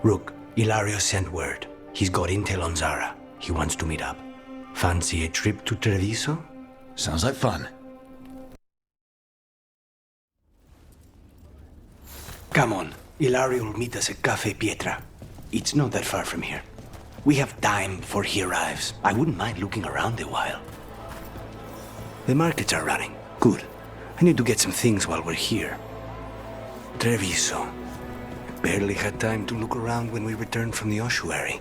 Rook, Ilario sent word. He's got intel on Zara. He wants to meet up. Fancy a trip to Treviso? Sounds like fun. Come on. Ilario will meet us at Cafe Pietra. It's not that far from here. We have time before he arrives. I wouldn't mind looking around a while. The markets are running. Good. I need to get some things while we're here. Treviso. Barely had time to look around when we returned from the ossuary.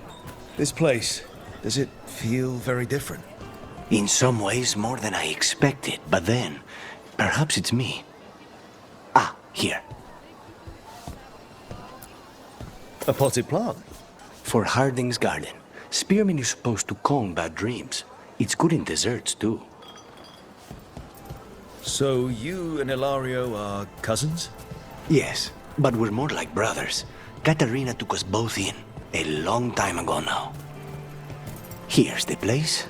This place, does it feel very different? In some ways, more than I expected. But then, perhaps it's me. Ah, here. A potted plant? For Harding's garden. Spearmint is supposed to calm bad dreams. It's good in desserts, too. So you and Ilario are cousins? Yes, but we're more like brothers. Katerina took us both in, a long time ago now. Here's the place.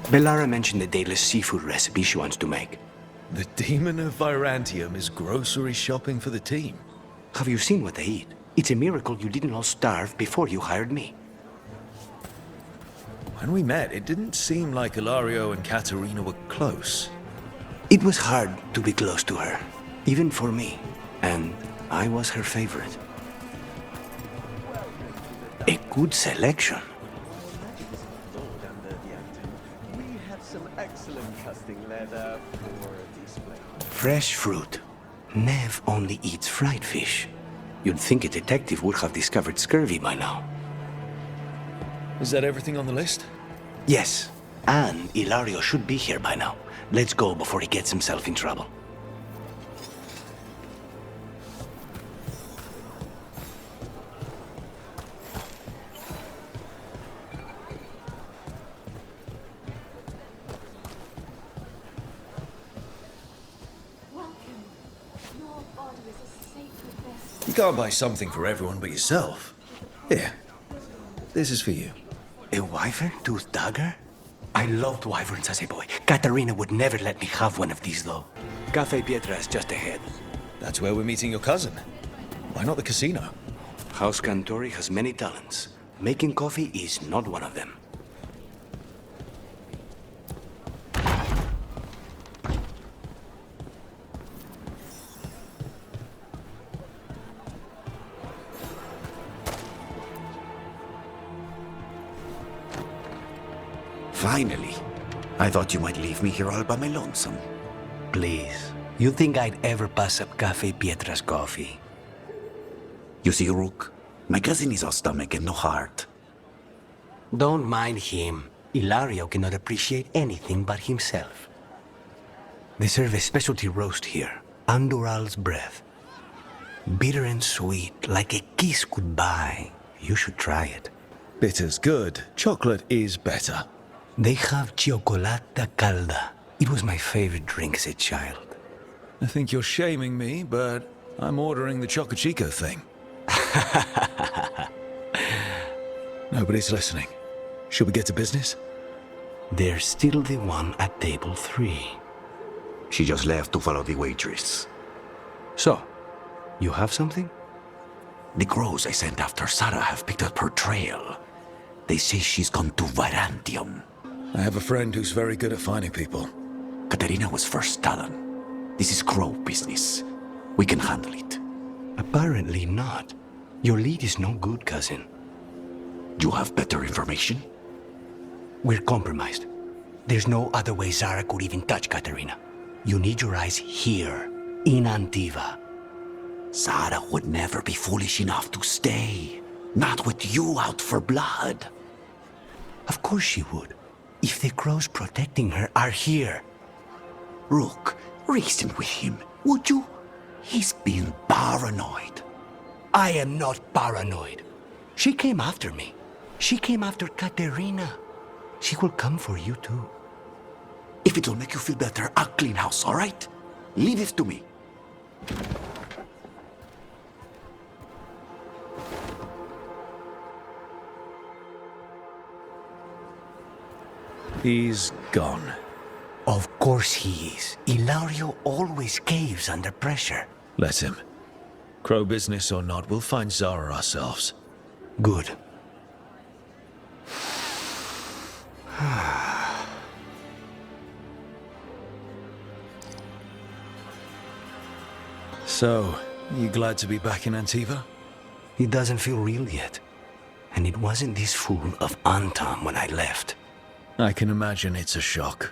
Bellara mentioned the dayless seafood recipe she wants to make. The Demon of Virantium is grocery shopping for the team. Have you seen what they eat? It's a miracle you didn't all starve before you hired me. When we met, it didn't seem like Ilario and Katerina were close. It was hard to be close to her, even for me. And I was her favorite. A good selection. We have some excellent casting leather for display. Fresh fruit. Nev only eats fried fish. You'd think a detective would have discovered scurvy by now. Is that everything on the list? Yes, and Ilario should be here by now. Let's go before he gets himself in trouble. You can't buy something for everyone but yourself. Here, this is for you. A wyvern tooth dagger? I loved wyverns as a boy. Katerina would never let me have one of these, though. Cafe Pietra is just ahead. That's where we're meeting your cousin. Why not the casino? House Cantori has many talents. Making coffee is not one of them. Finally. I thought you might leave me here all by my lonesome. Please. You think I'd ever pass up Cafe Pietra's coffee? You see, Rook, my cousin is all stomach and no heart. Don't mind him. Ilario cannot appreciate anything but himself. They serve a specialty roast here, Andoral's breath. Bitter and sweet, like a kiss goodbye. You should try it. Bitter's good. Chocolate is better. They have cioccolata calda. It was my favorite drink as a child. I think you're shaming me, but I'm ordering the Choco Chico thing. Nobody's listening. Should we get to business? There's still the one at table 3. She just left to follow the waitress. So, you have something? The crows I sent after Sarah have picked up her trail. They say she's gone to Virantium. I have a friend who's very good at finding people. Katerina was first talent. This is crow business. We can handle it. Apparently not. Your lead is no good, cousin. You have better information? We're compromised. There's no other way Zara could even touch Katerina. You need your eyes here, in Antiva. Sarah would never be foolish enough to stay. Not with you out for blood. Of course she would. If the crows protecting her are here. Rook, reason with him, would you? He's being paranoid. I am not paranoid. She came after me. She came after Katerina. She will come for you too. If it'll make you feel better, I'll clean house, all right? Leave it to me. He's gone. Of course he is. Ilario always caves under pressure. Let him. Crow business or not, we'll find Zara ourselves. Good. So, you glad to be back in Antiva? It doesn't feel real yet. And it wasn't this fool of Antam when I left. I can imagine it's a shock.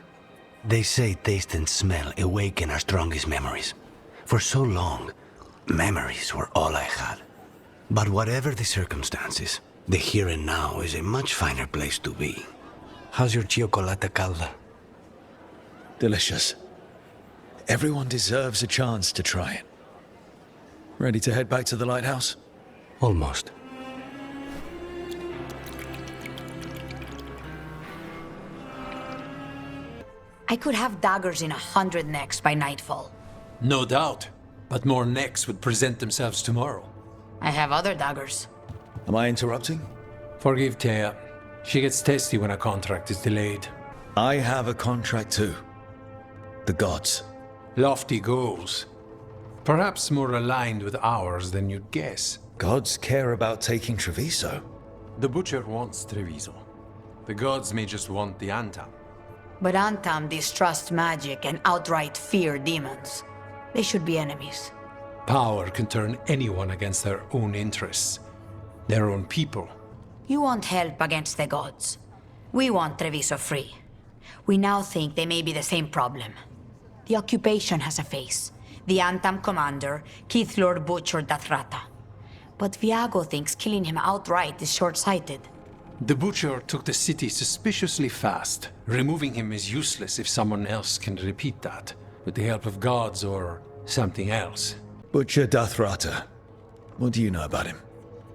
They say taste and smell awaken our strongest memories. For so long, memories were all I had. But whatever the circumstances, the here and now is a much finer place to be. How's your chocolate calda? Delicious. Everyone deserves a chance to try it. Ready to head back to the lighthouse? Almost. I could have daggers in 100 necks by nightfall. No doubt, but more necks would present themselves tomorrow. I have other daggers. Am I interrupting? Forgive Thea. She gets testy when a contract is delayed. I have a contract too. The gods. Lofty goals. Perhaps more aligned with ours than you'd guess. Gods care about taking Treviso. The Butcher wants Treviso. The gods may just want the Antam. But Antam distrusts magic and outright fear demons. They should be enemies. Power can turn anyone against their own interests. Their own people. You want help against the gods. We want Treviso free. We now think they may be the same problem. The occupation has a face. The Antam commander, Keith Lord Butcher Dathrata. But Viago thinks killing him outright is short-sighted. The Butcher took the city suspiciously fast. Removing him is useless if someone else can repeat that, with the help of gods or something else. Butcher Dathrata. What do you know about him?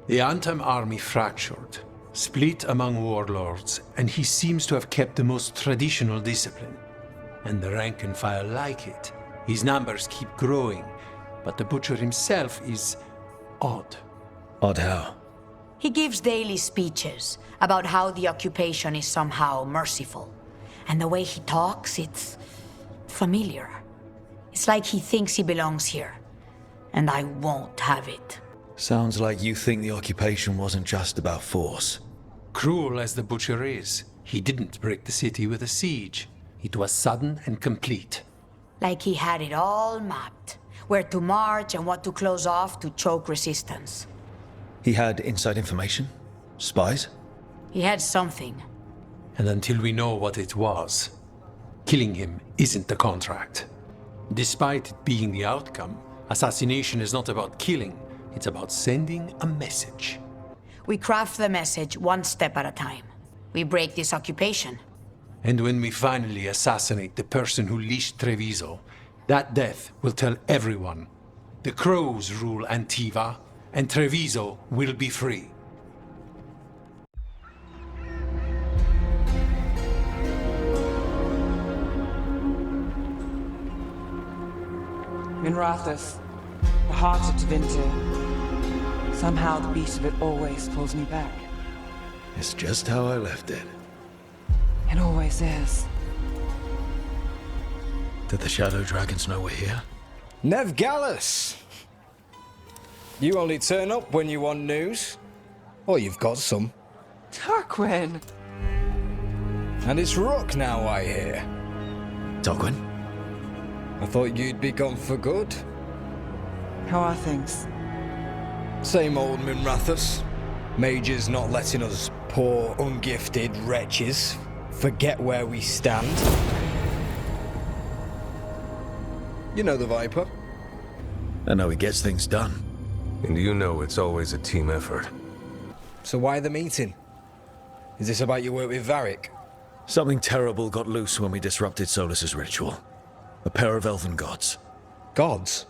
The Antam army fractured, split among warlords, and he seems to have kept the most traditional discipline. And the rank and file like it. His numbers keep growing, but the Butcher himself is odd. Odd how? He gives daily speeches about how the occupation is somehow merciful. And the way he talks, it's familiar. It's like he thinks he belongs here. And I won't have it. Sounds like you think the occupation wasn't just about force. Cruel as the Butcher is, he didn't break the city with a siege. It was sudden and complete. Like he had it all mapped. Where to march and what to close off to choke resistance. He had inside information? Spies? He had something. And until we know what it was, killing him isn't the contract. Despite it being the outcome, assassination is not about killing, it's about sending a message. We craft the message one step at a time. We break this occupation. And when we finally assassinate the person who leashed Treviso, that death will tell everyone. The Crows rule Antiva, and Treviso will be free. Minrathous, the heart of Tevinter. Somehow the beat of it always pulls me back. It's just how I left it. It always is. Did the Shadow Dragons know we're here? Nev Gallus! You only turn up when you want news. Well, you've got some. Tarquin! And it's Rook now, I hear. Tarquin? I thought you'd be gone for good. How are things? Same old Minrathous. Major's not letting us poor, ungifted wretches forget where we stand. You know the Viper. I know he gets things done. And you know it's always a team effort. So why the meeting? Is this about your work with Varric? Something terrible got loose when we disrupted Solus's ritual. A pair of elven gods. Gods?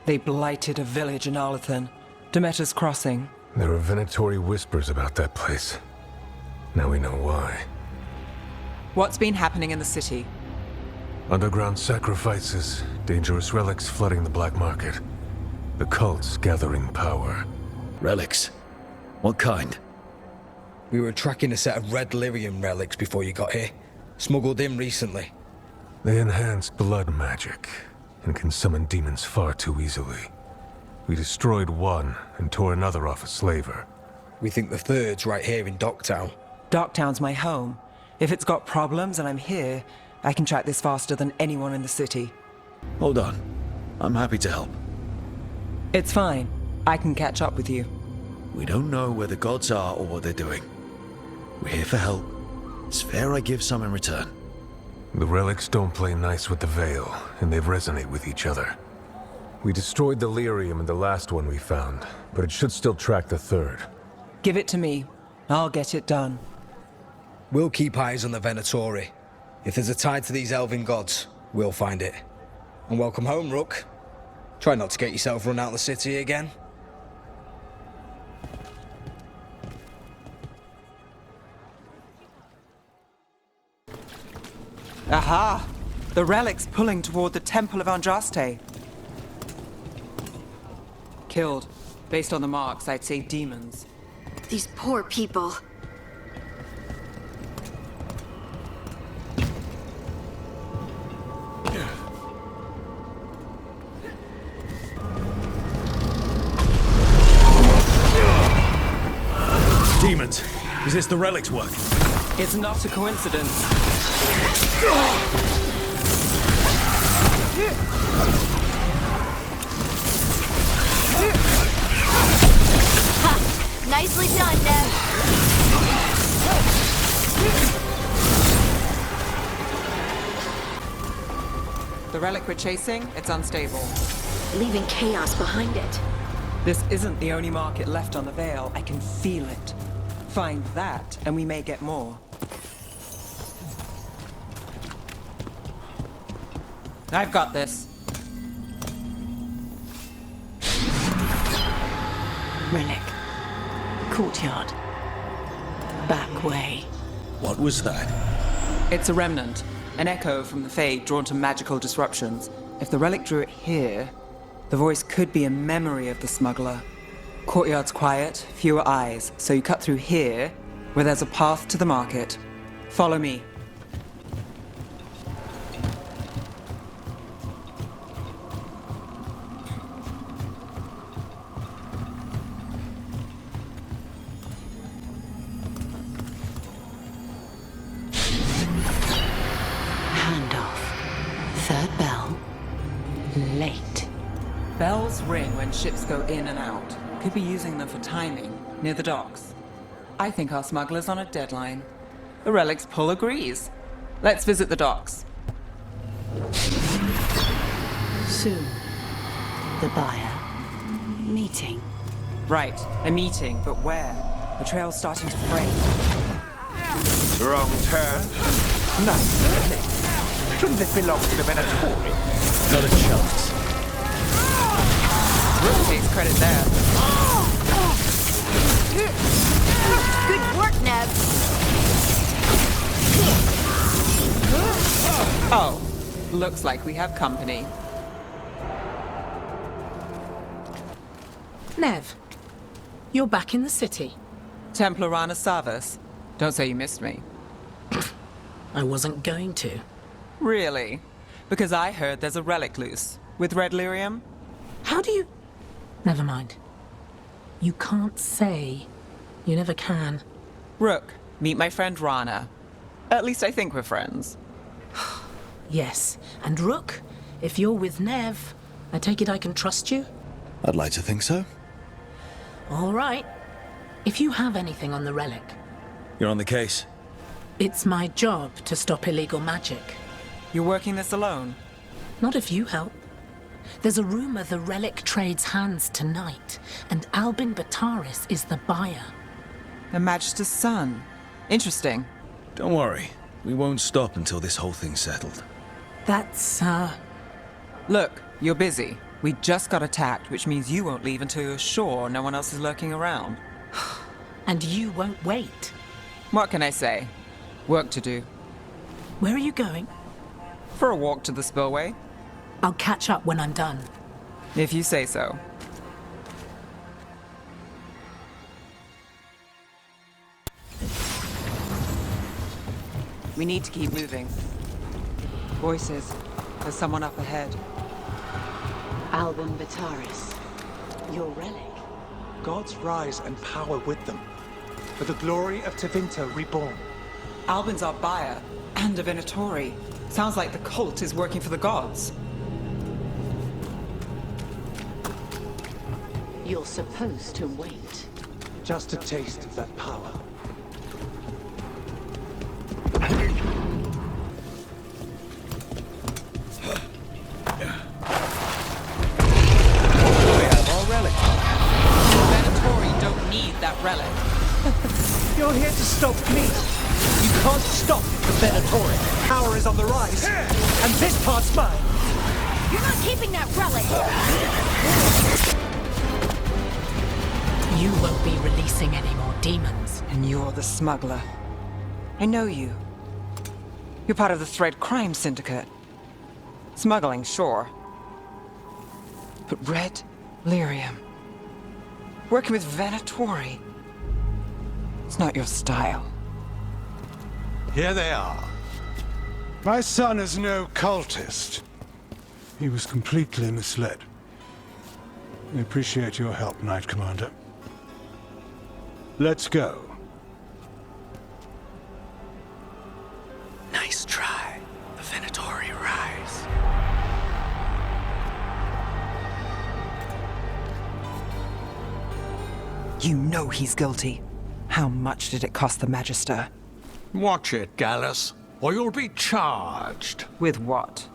They blighted a village in Arlathan, Demeter's Crossing. There are venatory whispers about that place. Now we know why. What's been happening in the city? Underground sacrifices, dangerous relics flooding the black market. The cults gathering power. Relics? What kind? We were tracking a set of red lyrium relics before you got here. Smuggled in recently. They enhance blood magic and can summon demons far too easily. We destroyed one and tore another off a slaver. We think the third's right here in Docktown. Docktown's my home. If it's got problems and I'm here, I can track this faster than anyone in the city. Hold on. I'm happy to help. It's fine. I can catch up with you. We don't know where the gods are or what they're doing. We're here for help. It's fair I give some in return. The relics don't play nice with the Veil, and they resonate with each other. We destroyed the lyrium in the last one we found, but it should still track the third. Give it to me. I'll get it done. We'll keep eyes on the Venatori. If there's a tie to these elven gods, we'll find it. And welcome home, Rook. Try not to get yourself run out of the city again. Aha! The relic's pulling toward the Temple of Andraste. Killed. Based on the marks, I'd say demons. These poor people. Demons! Is this the relic's work? It's not a coincidence. Ha! Nicely done, Ned. The relic we're chasing, it's unstable. Leaving chaos behind it. This isn't the only market left on the Veil. I can feel it. Find that, and we may get more. I've got this. Relic. Courtyard. Back way. What was that? It's a remnant. An echo from the Fade drawn to magical disruptions. If the relic drew it here, the voice could be a memory of the smuggler. Courtyard's quiet, fewer eyes, so you cut through here, where there's a path to the market. Follow me. Handoff. Third bell. Late. Bells ring when ships go in and out. Could be using them for timing, near the docks. I think our smuggler's on a deadline. The relic's pull agrees. Let's visit the docks. Soon. The buyer. Meeting. Right, a meeting, but where? The trail's starting to fray. Wrong turn. Nothing. Shouldn't this belong to the Venatori? Not a chance. Rook takes credit there. Good work, Neb. Oh, looks like we have company. Nev, you're back in the city. Templorana Savas. Don't say you missed me. I wasn't going to. Really? Because I heard there's a relic loose. With red lyrium? How do you... Never mind. You can't say. You never can. Rook, meet my friend Rana. At least I think we're friends. Yes, and Rook, if you're with Nev, I take it I can trust you? I'd like to think so. All right. If you have anything on the relic... You're on the case. It's my job to stop illegal magic. You're working this alone? Not if you help. There's a rumor the relic trades hands tonight, and Albin Bataris is the buyer. Her Magister's son. Interesting. Don't worry. We won't stop until this whole thing's settled. That's, Look, you're busy. We just got attacked, which means you won't leave until you're sure no one else is lurking around. And you won't wait. What can I say? Work to do. Where are you going? For a walk to the spillway. I'll catch up when I'm done. If you say so. We need to keep moving. Voices. There's someone up ahead. Albin Bataris. Your relic. Gods rise and power with them. For the glory of Tevinter reborn. Albin's our buyer, and a Venatori. Sounds like the cult is working for the gods. You're supposed to wait. Just a taste of that power. We have our relic. Venatori don't need that relic. You're here to stop me. You can't stop the Venatori. Power is on the rise. And this part's mine. You're not keeping that relic! You won't be releasing any more demons. And you're the smuggler. I know you. You're part of the Thread Crime Syndicate. Smuggling, sure. But Red Lyrium. Working with Venatori. It's not your style. Here they are. My son is no cultist. He was completely misled. I appreciate your help, Knight Commander. Let's go. Nice try. The Venatori rise. You know he's guilty. How much did it cost the Magister? Watch it, Gallus, or you'll be charged. With what?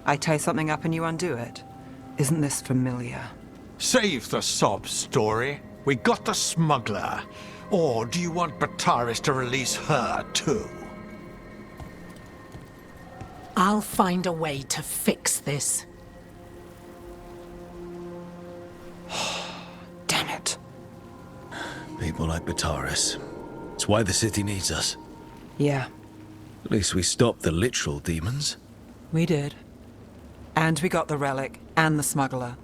I tie something up and you undo it. Isn't this familiar? Save the sob story. We got the smuggler. Or do you want Bataris to release her, too? I'll find a way to fix this. Damn it. People like Bataris. It's why the city needs us. Yeah, At least we stopped the literal demons. we did. And we got the relic and the smuggler.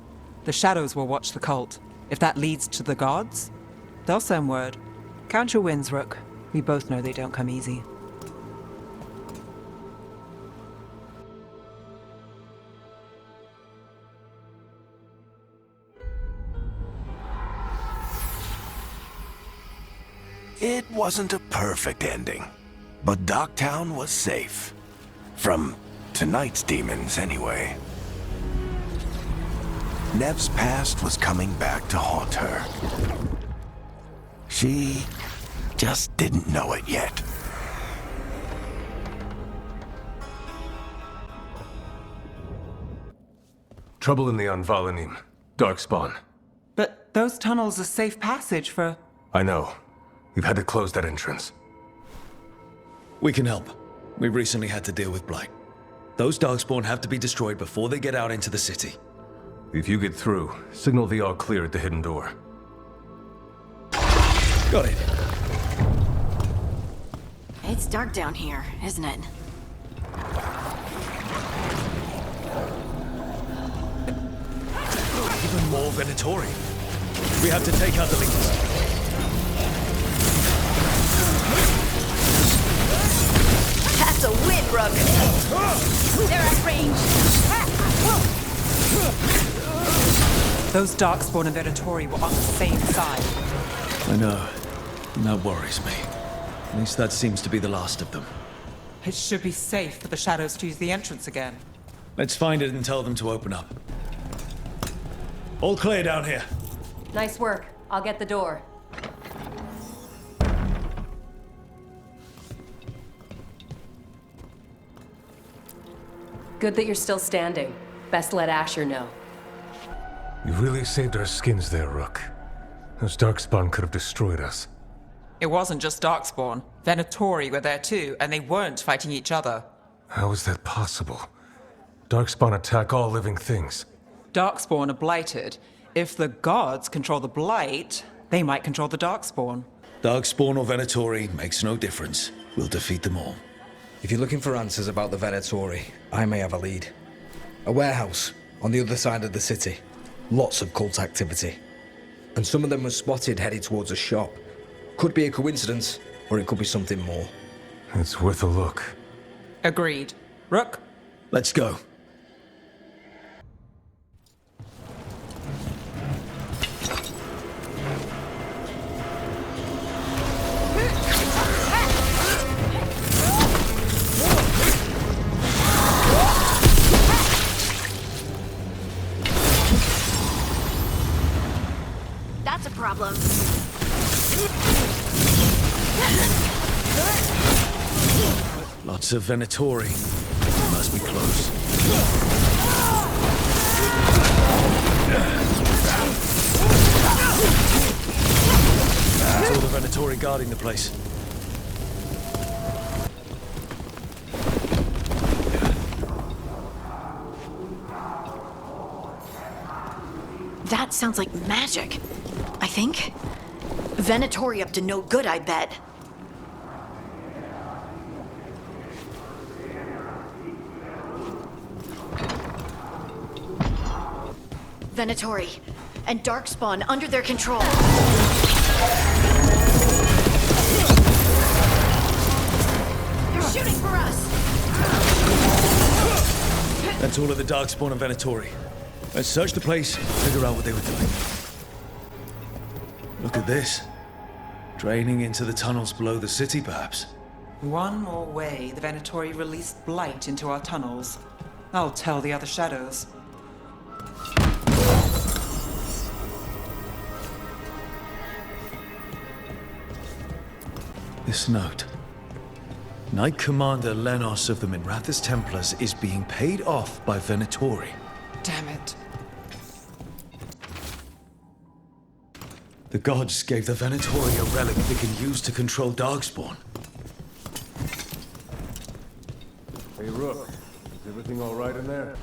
The shadows will watch the cult. If that leads to the gods, they'll send word. Count your wins, Rook. We both know they don't come easy. It wasn't a perfect ending, but Docktown was safe. From tonight's demons, anyway. Nev's past was coming back to haunt her. She just didn't know it yet. Trouble in the Anvalanim. Darkspawn. But those tunnels are safe passage for... I know. We've had to close that entrance. We can help. We recently had to deal with Blight. Those Darkspawn have to be destroyed before they get out into the city. If you get through, signal the all clear at the hidden door. Got it. It's dark down here, isn't it? Even more Venatori. We have to take out the leaders. That's a win, Rook! They're at range! Those Darkspawn and Venatori were on the same side. I know. And that worries me. At least that seems to be the last of them. It should be safe for the shadows to use the entrance again. Let's find it and tell them to open up. All clear down here. Nice work. I'll get the door. Good that you're still standing. Best let Asher know. You really saved our skins there, Rook. Those Darkspawn could have destroyed us. It wasn't just Darkspawn. Venatori were there too, and they weren't fighting each other. How is that possible? Darkspawn attack all living things. Darkspawn are blighted. If the gods control the blight, they might control the Darkspawn. Darkspawn or Venatori makes no difference. We'll defeat them all. If you're looking for answers about the Venatori, I may have a lead. A warehouse on the other side of the city. Lots of cult activity. And some of them were spotted headed towards a shop. Could be a coincidence, or it could be something more. It's worth a look. Agreed. Rook? Let's go. problem. Lots of Venatori. Must be close. That's all the Venatori guarding the place. That sounds like magic, I think. Venatori up to no good, I bet. Venatori and Darkspawn under their control. They're shooting for us! That's all of the Darkspawn and Venatori. Let's search the place, figure out what they were doing. Look at this. Draining into the tunnels below the city, perhaps. One more way the Venatori released blight into our tunnels. I'll tell the other shadows. This note. Knight Commander Lenos of the Minrathous Templars is being paid off by Venatori. Damn it. The gods gave the Venatori a relic they can use to control Darkspawn. Hey, Rook. Is everything all right in there?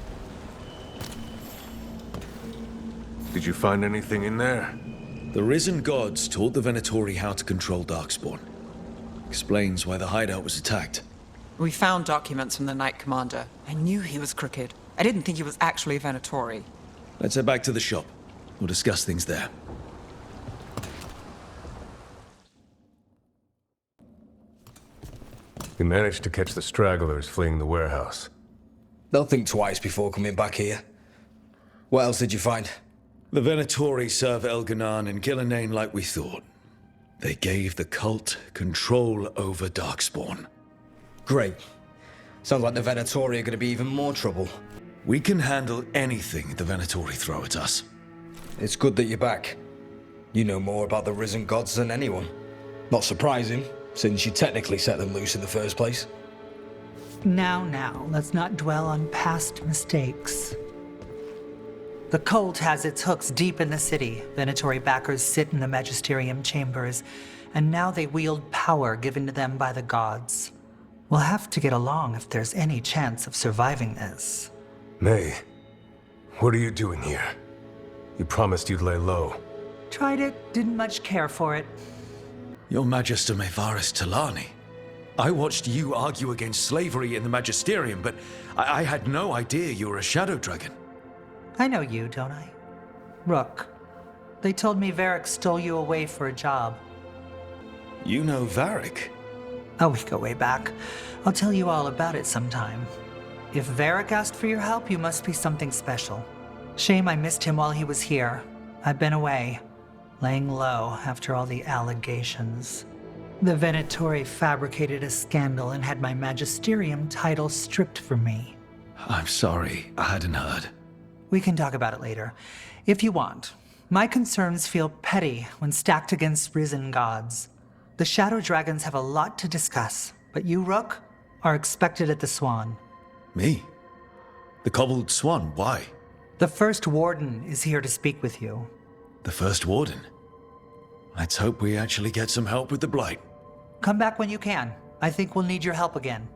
Did you find anything in there? The risen gods taught the Venatori how to control Darkspawn. Explains why the hideout was attacked. We found documents from the Knight Commander. I knew he was crooked. I didn't think he was actually a Venatori. Let's head back to the shop. We'll discuss things there. We managed to catch the stragglers fleeing the warehouse. They'll think twice before coming back here. What else did you find? The Venatori serve Elganan and Gillenane like we thought. They gave the cult control over Darkspawn. Great. Sounds like the Venatori are going to be even more trouble. We can handle anything the Venatori throw at us. It's good that you're back. You know more about the risen gods than anyone. Not surprising, since you technically set them loose in the first place. Now, let's not dwell on past mistakes. The cult has its hooks deep in the city. Venatori backers sit in the Magisterium chambers, and now they wield power given to them by the gods. We'll have to get along if there's any chance of surviving this. May, what are you doing here? You promised you'd lay low. Tried it, didn't much care for it. Your Magister Mevaris Talani. I watched you argue against slavery in the Magisterium, but I had no idea you were a shadow dragon. I know you, don't I? Rook. They told me Varric stole you away for a job. You know Varric? Oh, we go way back. I'll tell you all about it sometime. If Varric asked for your help, you must be something special. Shame I missed him while he was here. I've been away, laying low after all the allegations. The Venatori fabricated a scandal and had my Magisterium title stripped from me. I'm sorry, I hadn't heard. We can talk about it later, if you want. My concerns feel petty when stacked against risen gods. The Shadow Dragons have a lot to discuss, but you, Rook, are expected at the Swan. Me? The Cobbled Swan, why? The First Warden is here to speak with you. The First Warden? Let's hope we actually get some help with the Blight. Come back when you can. I think we'll need your help again.